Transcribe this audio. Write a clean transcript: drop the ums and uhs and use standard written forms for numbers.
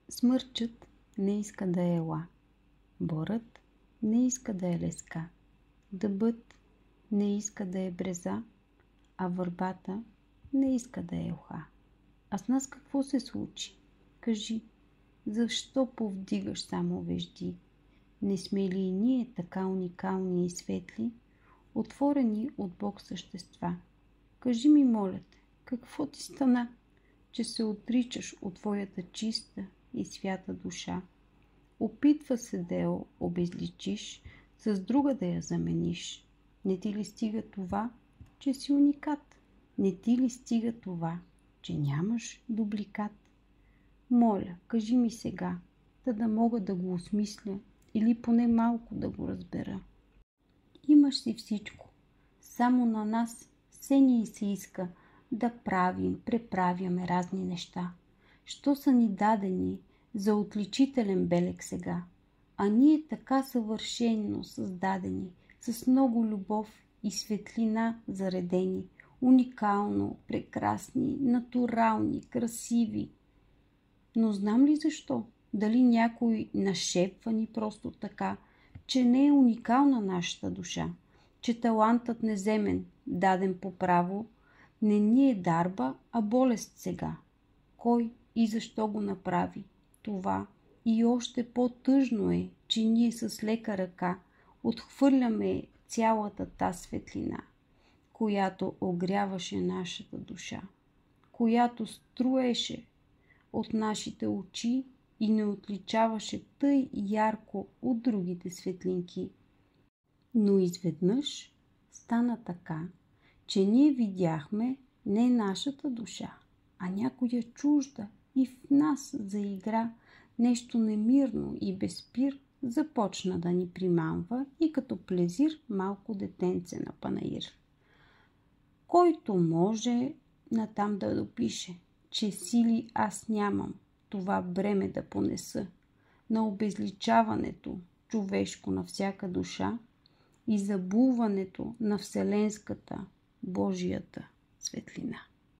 Смърчът не иска да е ела, борът не иска да е леска, дъбът не иска да е бреза, а върбата не иска да е уха. А с нас какво се случи? Кажи, защо повдигаш само вежди? Не сме ли и ние така уникални и светли, отворени от Бог същества? Кажи ми, моля те, какво ти стана, че се отричаш от твоята чиста и свята душа? Опитва се да я обезличиш, с друга да я замениш. Не ти ли стига това, че си уникат? Не ти ли стига това, че нямаш дубликат? Моля, кажи ми сега, да мога да го осмисля или поне малко да го разбера. Имаш си всичко. Само на нас все ни се иска да правим, преправяме разни неща. Що са ни дадени за отличителен белег сега? А ние така съвършено създадени, с много любов и светлина заредени, уникално, прекрасни, натурални, красиви. Но знам ли защо? Дали някой нашепва ни просто така, че не е уникална нашата душа, че талантът неземен, даден по право, не ни е дарба, а болест сега? Кой и защо го направи това? И още по-тъжно е, че ние с лека ръка отхвърляме цялата та светлина, която огряваше нашата душа, която струеше от нашите очи и не отличаваше тъй ярко от другите светлинки. Но изведнъж стана така, че ние видяхме не нашата душа, а някоя чужда, и в нас заигра нещо немирно и без спир започна да ни примамва и като плезир малко детенце на панаир. Който може натам да допише, че сили аз нямам това бреме да понеса на обезличаването човешко на всяка душа и забулването на вселенската Божията светлина.